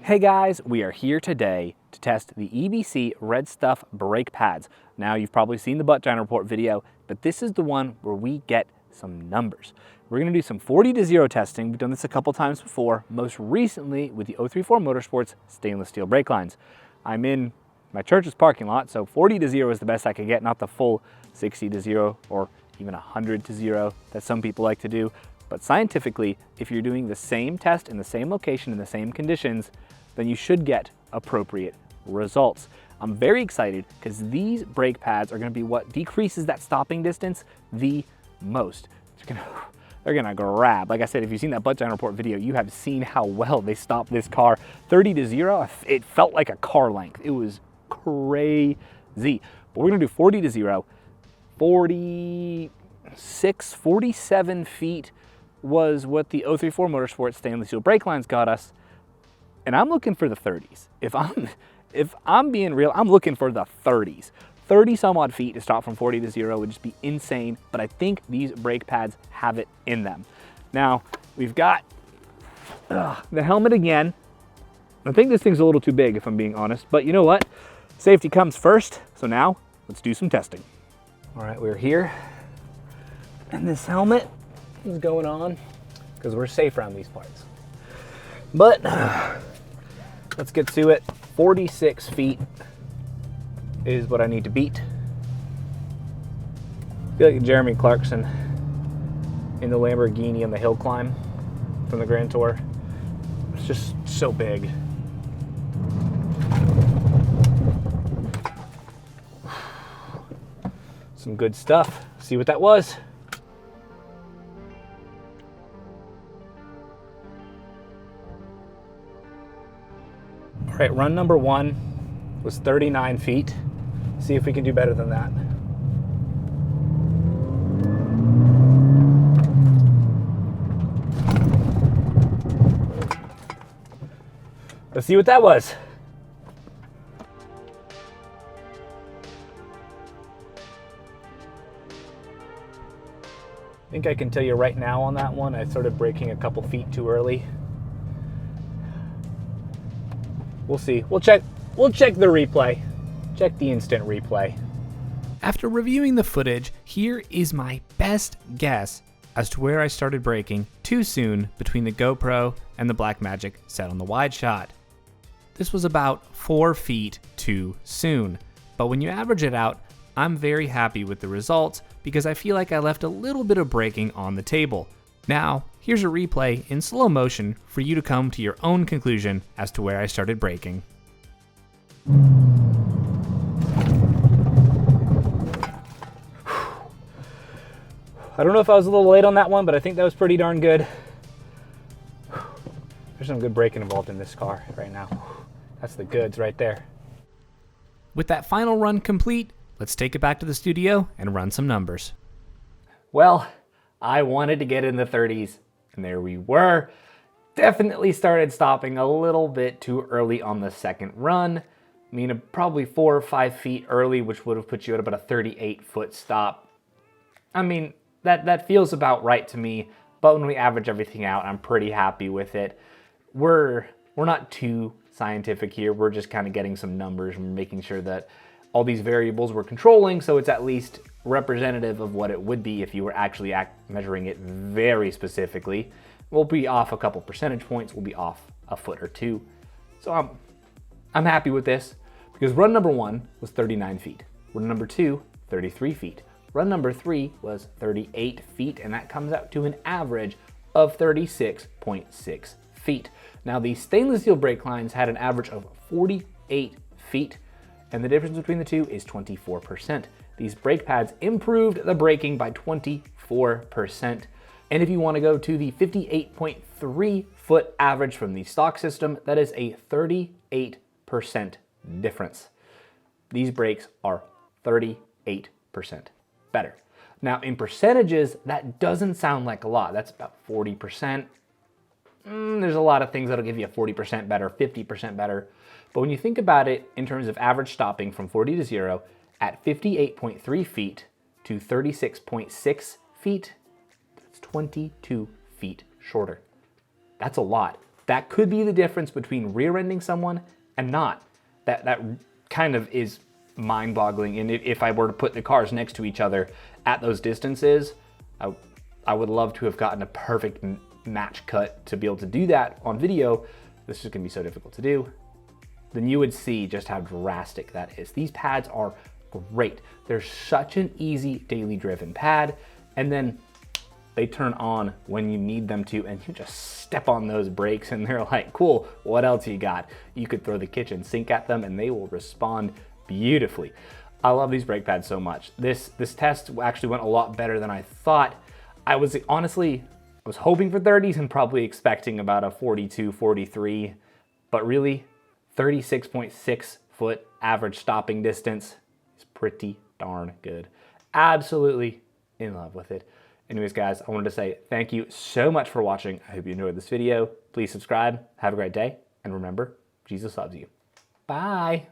Hey guys, we are here today to test the EBC Red Stuff brake pads. Now you've probably seen the butt dyno report video, but this is the one where we get some numbers. We're gonna do some 40-0 testing. We've done this a couple times before, most recently with the 034 Motorsports stainless steel brake lines. I'm in my church's parking lot, so 40-0 is the best I could get, not the full 60-0 or even 100-0 that some people like to do. But scientifically, if you're doing the same test in the same location in the same conditions, then you should get appropriate results. I'm very excited because these brake pads are going to be what decreases that stopping distance the most. They're gonna grab. Like I said, if you've seen that butt dyno report video, you have seen how well they stopped this car. 30-0, it felt like a car length. It was crazy. But we're gonna do 40-0. 47 feet was what the 034 Motorsports stainless steel brake lines got us. And I'm looking for the 30s. If I'm being real, I'm looking for the 30s. 30 some odd feet to stop from 40-0 would just be insane, but I think these brake pads have it in them. Now, we've got the helmet again. I think this thing's a little too big if I'm being honest, but you know what? Safety comes first, so now let's do some testing. All right, we're here, and this helmet is going on because we're safe around these parts. But let's get to it. 46 feet is what I need to beat. I feel like Jeremy Clarkson in the Lamborghini on the hill climb from the Grand Tour. It's just so big. Some good stuff. See what that was. All right, run number one was 39 feet. See if we can do better than that. Let's see what that was. I think I can tell you right now on that one, I started braking a couple feet too early. We'll see. We'll check the replay. Check the instant replay. After reviewing the footage, here is my best guess as to where I started braking too soon between the GoPro and the Blackmagic set on the wide shot. This was about 4 feet too soon, but when you average it out, I'm very happy with the results because I feel like I left a little bit of braking on the table. Now, here's a replay in slow motion for you to come to your own conclusion as to where I started braking. I don't know if I was a little late on that one, but I think that was pretty darn good. There's some good braking involved in this car right now. That's the goods right there. With that final run complete, let's take it back to the studio and run some numbers. Well, I wanted to get in the 30s, and there we were. Definitely started stopping a little bit too early on the second run. I mean, probably 4 or 5 feet early, which would have put you at about a 38-foot stop. I mean, that feels about right to me, but when we average everything out, I'm pretty happy with it. We're not too scientific here. We're just kind of getting some numbers and making sure that all these variables we're controlling, so it's at least representative of what it would be if you were actually measuring it very specifically. We'll be off a couple percentage points. We'll be off a foot or two. So I'm happy with this because run number one was 39 feet. Run number two, 33 feet. Run number three was 38 feet, and that comes out to an average of 36.6 feet. Now, the stainless steel brake lines had an average of 48 feet, and the difference between the two is 24%. These brake pads improved the braking by 24%. And if you want to go to the 58.3 foot average from the stock system, that is a 38% difference. These brakes are 38% better. Now, in percentages, that doesn't sound like a lot. That's about 40%. There's a lot of things that'll give you a 40% better, 50% better. But when you think about it in terms of average stopping from 40-0 at 58.3 feet to 36.6 feet, that's 22 feet shorter. That's a lot. that could be the difference between rear-ending someone and not. That kind of is mind-boggling. And if I were to put the cars next to each other at those distances, I would love to have gotten a perfect match cut to be able to do that on video. This is gonna be so difficult to do. Then you would see just how drastic that is. These pads are great. They're such an easy daily driven pad, and then they turn on when you need them to, and you just step on those brakes and they're like, cool, what else you got? You could throw the kitchen sink at them and they will respond beautifully. I love these brake pads so much. This test actually went a lot better than I thought. I was hoping for 30s and probably expecting about a 42, 43, but really 36.6 foot average stopping distance is pretty darn good. Absolutely in love with it. Anyways, guys, I wanted to say thank you so much for watching. I hope you enjoyed this video. Please subscribe. Have a great day. And remember, Jesus loves you. Bye.